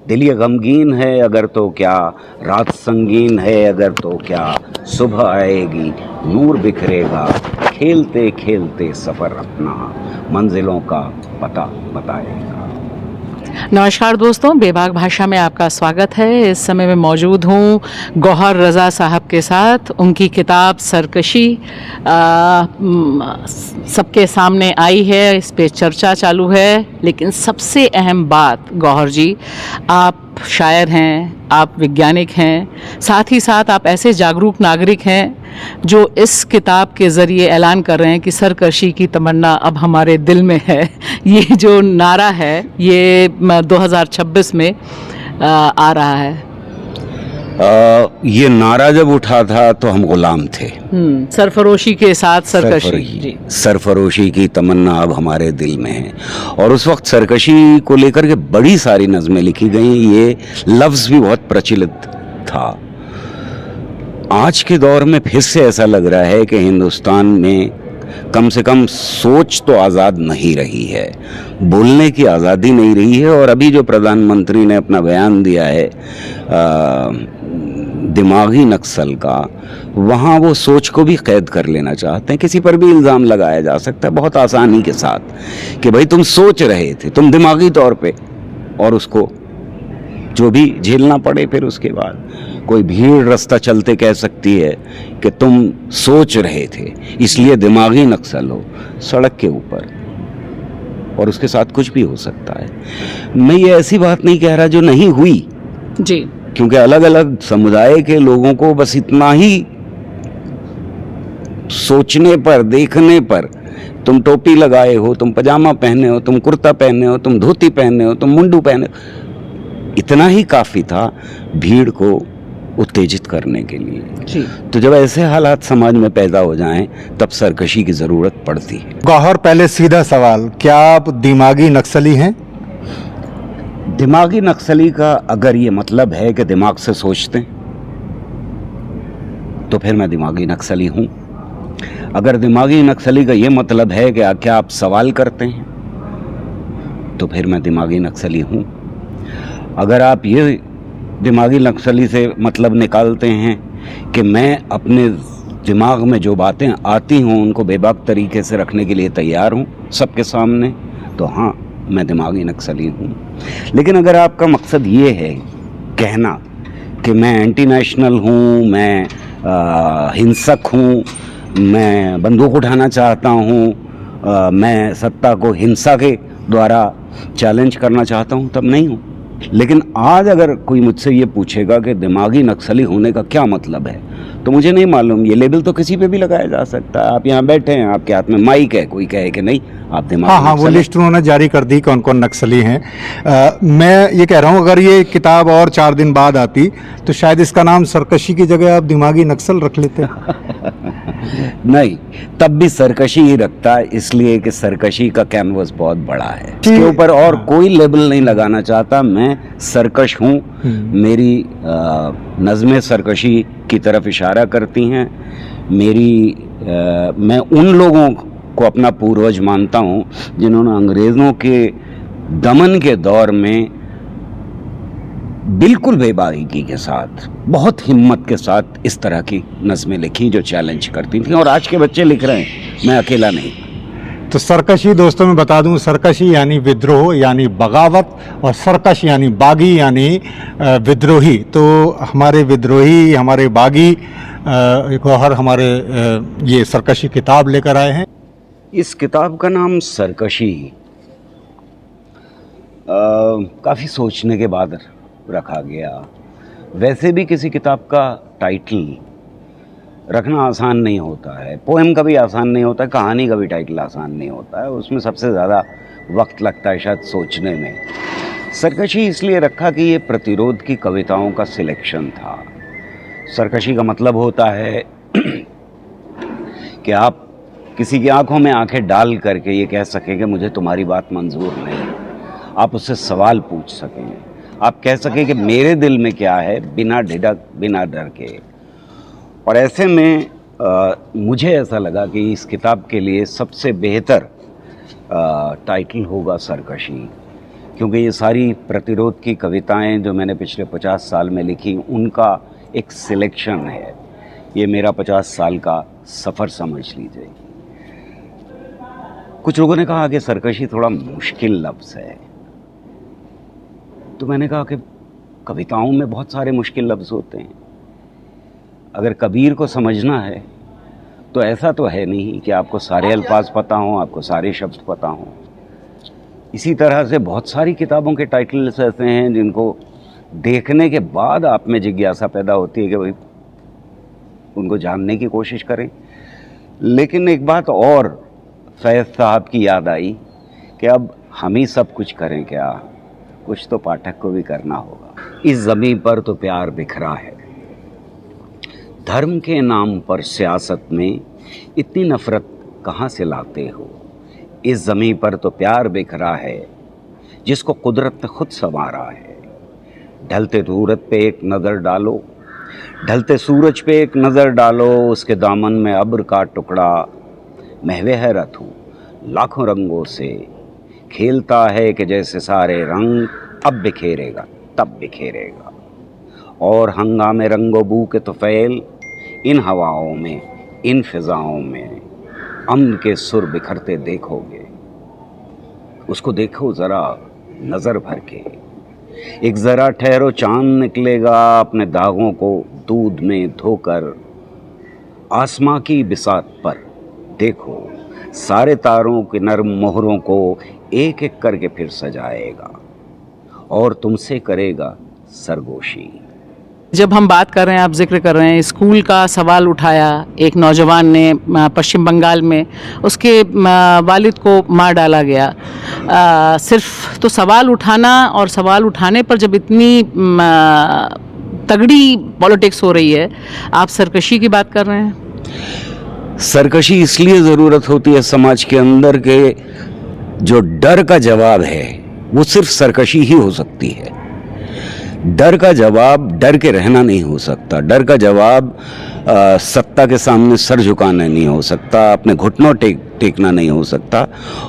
दिल ये गमगीन है अगर तो क्या, रात संगीन है अगर तो क्या, सुबह आएगी नूर बिखरेगा, खेलते खेलते सफ़र अपना मंजिलों का पता बताएगा। नमस्कार दोस्तों, बेबाक भाषा में आपका स्वागत है। इस समय मैं मौजूद हूँ गौहर रज़ा साहब के साथ। उनकी किताब सरकशी सबके सामने आई है, इस पे चर्चा चालू है। लेकिन सबसे अहम बात, गौहर जी, आप शायर हैं, आप वैज्ञानिक हैं, साथ ही साथ आप ऐसे जागरूक नागरिक हैं जो इस किताब के ज़रिए ऐलान कर रहे हैं कि सरकशी की तमन्ना अब हमारे दिल में है। ये जो नारा है ये 2026 में आ रहा है। ये नारा जब उठा था तो हम गुलाम थे। सरफरोशी के साथ सरकशी जी। सरफरोशी की तमन्ना अब हमारे दिल में है। और उस वक्त सरकशी को लेकर के बड़ी सारी नज़में लिखी गई, ये लफ्ज़ भी बहुत प्रचलित था। आज के दौर में फिर से ऐसा लग रहा है कि हिंदुस्तान में कम से कम सोच तो आज़ाद नहीं रही है, बोलने की आज़ादी नहीं रही है। और अभी जो प्रधानमंत्री ने अपना बयान दिया है दिमागी नक्सल का, वहाँ वो सोच को भी कैद कर लेना चाहते हैं। किसी पर भी इल्ज़ाम लगाया जा सकता है बहुत आसानी के साथ कि भाई तुम सोच रहे थे, तुम दिमागी तौर पे, और उसको जो भी झेलना पड़े। फिर उसके बाद कोई भीड़ रास्ता चलते कह सकती है कि तुम सोच रहे थे इसलिए दिमागी नक्सल हो, सड़क के ऊपर, और उसके साथ कुछ भी हो सकता है। मैं ये ऐसी बात नहीं कह रहा जो नहीं हुई जी, क्योंकि अलग अलग समुदाय के लोगों को बस इतना ही सोचने पर, देखने पर, तुम टोपी लगाए हो, तुम पजामा पहने हो, तुम कुर्ता पहने हो, तुम धोती पहने हो, तुम मुंडू पहने हो, इतना ही काफ़ी था भीड़ को उत्तेजित करने के लिए जी। तो जब ऐसे हालात समाज में पैदा हो जाएं तब सरकशी की ज़रूरत पड़ती है। गौहर, पहले सीधा सवाल, क्या आप दिमागी नक्सली हैं? दिमागी नक्सली का अगर ये मतलब है कि दिमाग से सोचते हैं तो फिर मैं दिमागी नक्सली हूँ। अगर दिमागी नक्सली का ये मतलब है कि क्या आप सवाल करते हैं तो फिर मैं दिमागी नक्सली हूँ। अगर आप ये दिमागी नक्सली से मतलब निकालते हैं कि मैं अपने दिमाग में जो बातें आती हों उनको बेबाक तरीके से रखने के लिए तैयार हूँ सबके सामने, तो हाँ, मैं दिमागी नक्सली हूँ। लेकिन अगर आपका मकसद ये है कहना कि मैं एंटी नेशनल हूँ, मैं हिंसक हूँ, मैं बंदूक उठाना चाहता हूँ, मैं सत्ता को हिंसा के द्वारा चैलेंज करना चाहता हूँ, तब नहीं हूँ। लेकिन आज अगर कोई मुझसे ये पूछेगा कि दिमागी नक्सली होने का क्या मतलब है, तो मुझे नहीं मालूम। ये लेबल तो किसी पे भी लगाया जा सकता है। आप यहाँ बैठे हैं, आपके हाथ में माइक है, कोई कहे कि नहीं आप दिमागी हाँ, वो लिस्ट उन्होंने जारी कर दी कौन कौन नक्सली हैं। मैं ये कह रहा हूँ, अगर ये किताब और 4 दिन बाद आती तो शायद इसका नाम सरकशी की जगह आप दिमागी नक्सल रख लेते। नहीं, तब भी सरकशी ही रखता है, इसलिए कि सरकशी का कैनवस बहुत बड़ा है। इसके ऊपर और कोई लेबल नहीं लगाना चाहता। मैं सरकश हूँ। मेरी नज़में सरकशी की तरफ इशारा करती हैं। मैं उन लोगों को अपना पूर्वज मानता हूँ जिन्होंने अंग्रेज़ों के दमन के दौर में बिल्कुल बेबाकी के साथ, बहुत हिम्मत के साथ इस तरह की नज़में लिखी जो चैलेंज करती थी, और आज के बच्चे लिख रहे हैं, मैं अकेला नहीं। तो सरकशी, दोस्तों मैं बता दूं, सरकशी यानी विद्रोह यानी बगावत, और सरकश यानी बागी यानी विद्रोही। तो हमारे विद्रोही, हमारे बागी गौहर हमारे ये सरकशी किताब लेकर आए हैं। इस किताब का नाम सरकशी काफ़ी सोचने के बाद रखा गया। वैसे भी किसी किताब का टाइटल रखना आसान नहीं होता है, पोएम का भी आसान नहीं होता है, कहानी का भी टाइटल आसान नहीं होता है। उसमें सबसे ज़्यादा वक्त लगता है शायद सोचने में। सरकशी इसलिए रखा कि ये प्रतिरोध की कविताओं का सिलेक्शन था। सरकशी का मतलब होता है कि आप किसी की आंखों में आंखें डाल करके ये कह सकें कि मुझे तुम्हारी बात मंजूर नहीं। आप उससे सवाल पूछ सकें, आप कह सकें कि मेरे दिल में क्या है, बिना ढिढक, बिना डर के। और ऐसे में मुझे ऐसा लगा कि इस किताब के लिए सबसे बेहतर टाइटल होगा सरकशी, क्योंकि ये सारी प्रतिरोध की कविताएं जो मैंने पिछले 50 साल में लिखी, उनका एक सिलेक्शन है। ये मेरा 50 साल का सफ़र समझ लीजिए। कुछ लोगों ने कहा कि सरकशी थोड़ा मुश्किल लफ्ज़ है, तो मैंने कहा कि कविताओं में बहुत सारे मुश्किल लफ्ज़ होते हैं। अगर कबीर को समझना है तो ऐसा तो है नहीं कि आपको सारे अल्फाज पता हों, आपको सारे शब्द पता हों। इसी तरह से बहुत सारी किताबों के टाइटल्स ऐसे हैं जिनको देखने के बाद आप में जिज्ञासा पैदा होती है कि भाई उनको जानने की कोशिश करें। लेकिन एक बात और फैज़ साहब की याद आई कि अब हम ही सब कुछ करें क्या, कुछ तो पाठक को भी करना होगा। इस ज़मीन पर तो प्यार बिखरा है, धर्म के नाम पर सियासत में इतनी नफ़रत कहाँ से लाते हो। इस ज़मीन पर तो प्यार बिखरा है जिसको कुदरत ने खुद संवारा है। ढलते सूरज पे एक नज़र डालो, ढलते सूरज पे एक नज़र डालो, उसके दामन में अब्र का टुकड़ा महवे हैरत हूँ लाखों रंगों से खेलता है कि जैसे सारे रंग अब बिखेरेगा तब बिखेरेगा। और हंगामे रंगो बू के तुफैल इन हवाओं में, इन फिज़ाओं में अमन के सुर बिखरते देखोगे। उसको देखो ज़रा नज़र भर के, एक ज़रा ठहरो चांद निकलेगा अपने दागों को दूध में धोकर। आसमां की बिसात पर देखो सारे तारों के नर्म मोहरों को एक एक करके फिर सजाएगा और तुमसे करेगा सरगोशी। जब हम बात कर रहे हैं, आप जिक्र कर रहे हैं, स्कूल का सवाल उठाया एक नौजवान ने पश्चिम बंगाल में, उसके वालिद को मार डाला गया। सिर्फ तो सवाल उठाना, और सवाल उठाने पर जब इतनी तगड़ी पॉलिटिक्स हो रही है, आप सरकशी की बात कर रहे हैं। सरकशी इसलिए ज़रूरत होती है समाज के अंदर के जो डर का जवाब है वो सिर्फ सरकशी ही हो सकती है। डर का जवाब डर के रहना नहीं हो सकता। डर का जवाब सत्ता के सामने सर झुकाना नहीं हो सकता, अपने घुटनों टेकना नहीं हो सकता,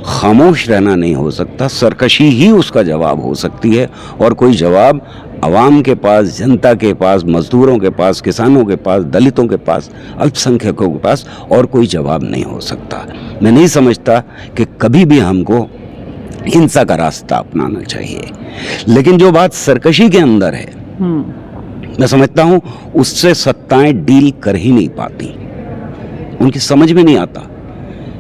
खामोश रहना नहीं हो सकता। सरकशी ही उसका जवाब हो सकती है, और कोई जवाब आवाम के पास, जनता के पास, मजदूरों के पास, किसानों के पास, दलितों के पास, अल्पसंख्यकों के पास और कोई जवाब नहीं हो सकता। मैं नहीं समझता कि कभी भी हमको हिंसा का रास्ता अपनाना चाहिए, लेकिन जो बात सरकशी के अंदर है, मैं समझता हूँ उससे सत्ताएं डील कर ही नहीं पाती। उनकी समझ में नहीं आता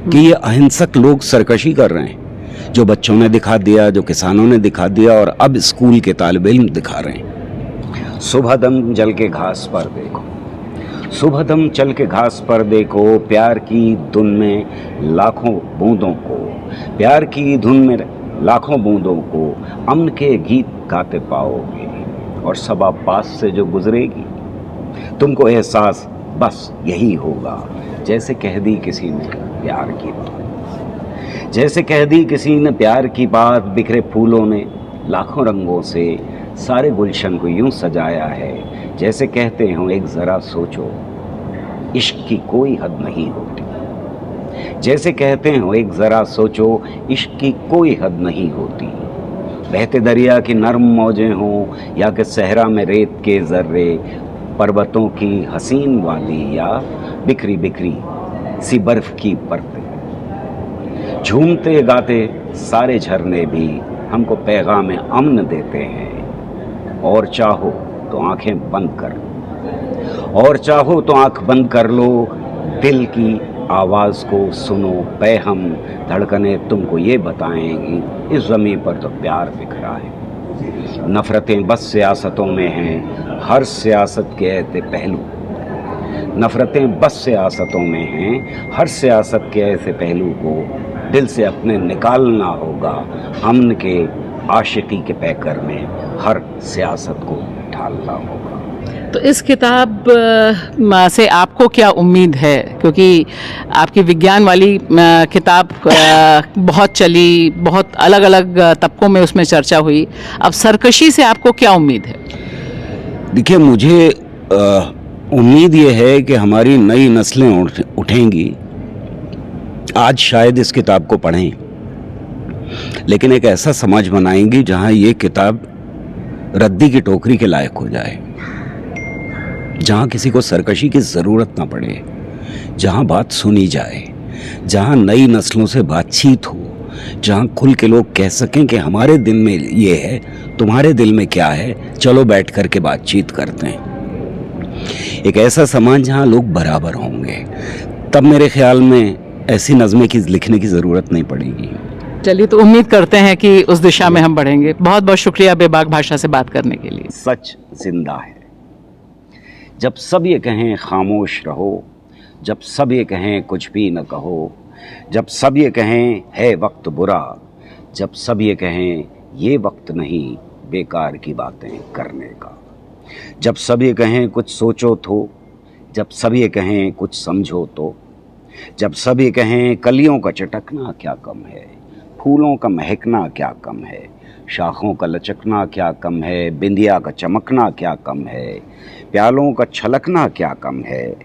कि ये अहिंसक लोग सरकशी कर रहे हैं, जो बच्चों ने दिखा दिया, जो किसानों ने दिखा दिया, और अब स्कूल के तालिब इल्म दिखा रहे हैं। सुबह दम जल के घास पर देखो, सुबह दम चल के घास पर देखो, प्यार की धुन में लाखों बूंदों को, प्यार की धुन में लाखों बूंदों को अमन के गीत गाते पाओगे। और सबा पास से जो गुजरेगी तुमको एहसास बस यही होगा, जैसे कह दी किसी ने प्यार की बात, जैसे कह दी किसी ने प्यार की बात। बिखरे फूलों ने लाखों रंगों से सारे गुलशन को यूं सजाया है, जैसे कहते हो एक ज़रा सोचो इश्क की कोई हद नहीं होती। जैसे कहते हो एक ज़रा सोचो इश्क की कोई हद नहीं होती। बहते दरिया की नरम मौजें हों या कि सहरा में रेत के ज़र्रे, पर्वतों की हसीन वादी या बिखरी बिखरी सी बर्फ़ की परतें, झूमते गाते सारे झरने भी हमको पैगाम अमन देते हैं। और चाहो तो आंखें बंद कर, और चाहो तो आंख बंद कर लो, दिल की आवाज़ को सुनो, पैहम धड़कने तुमको ये बताएंगी, इस ज़मीन पर तो प्यार बिखरा है। नफ़रतें बस सियासतों में हैं, हर सियासत के ऐसे पहलू। नफ़रतें बस सियासतों में हैं, हर सियासत के ऐसे पहलू को दिल से अपने निकालना होगा। अमन के आशिकी के पैकर में हर सियासत को ढालना होगा। तो इस किताब से आपको क्या उम्मीद है, क्योंकि आपकी विज्ञान वाली किताब बहुत चली, बहुत अलग अलग तबकों में उसमें चर्चा हुई, अब सरकशी से आपको क्या उम्मीद है? देखिए, मुझे उम्मीद ये है कि हमारी नई नस्लें उठेंगी, आज शायद इस किताब को पढ़ें लेकिन एक ऐसा समाज बनाएंगी जहां ये किताब रद्दी की टोकरी के लायक हो जाए, जहां किसी को सरकशी की ज़रूरत ना पड़े, जहां बात सुनी जाए, जहां नई नस्लों से बातचीत हो, जहां खुल के लोग कह सकें कि हमारे दिल में ये है, तुम्हारे दिल में क्या है, चलो बैठ कर के बातचीत करते हैं। एक ऐसा समाज जहां लोग बराबर होंगे, तब मेरे ख्याल में ऐसी नज़में की लिखने की ज़रूरत नहीं पड़ेगी। चलिए, तो उम्मीद करते हैं कि उस दिशा में हम बढ़ेंगे। बहुत बहुत शुक्रिया बेबाक भाषा से बात करने के लिए। सच जिंदा है। जब सब ये कहें खामोश रहो, जब सब ये कहें कुछ भी न कहो, जब सब ये कहें है वक्त बुरा, जब सब ये कहें ये वक्त नहीं बेकार की बातें करने का, जब सब ये कहें कुछ सोचो तो, जब सब ये कहें कुछ समझो तो, जब सब ये कहें कलियों का चटकना क्या कम है, फूलों का महकना क्या कम है, शाखों का लचकना क्या कम है, बिंदिया का चमकना क्या कम है, प्यालों का छलकना क्या कम है।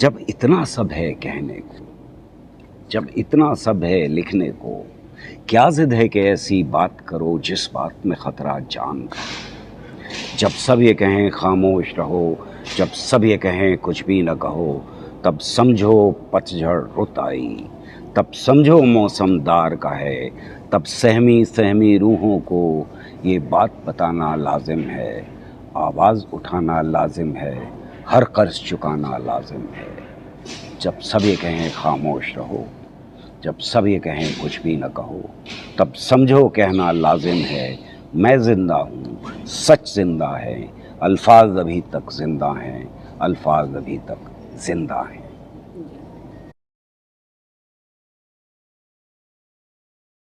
जब इतना सब है कहने को, जब इतना सब है लिखने को, क्या जिद है कि ऐसी बात करो जिस बात में ख़तरा जान का। जब सब ये कहें खामोश रहो, जब सब ये कहें कुछ भी न कहो, तब समझो पतझड़ रुत आई, तब समझो मौसम दार का है, तब सहमी सहमी रूहों को ये बात बताना लाजिम है, आवाज़ उठाना लाजिम है, हर कर्ज चुकाना लाजिम है। जब सब ये कहें खामोश रहो, जब सब ये कहें कुछ भी न कहो, तब समझो कहना लाजिम है, मैं ज़िंदा हूँ, सच ज़िंदा है, अल्फाज अभी तक ज़िंदा हैं, अल्फाज अभी तक ज़िंदा हैं।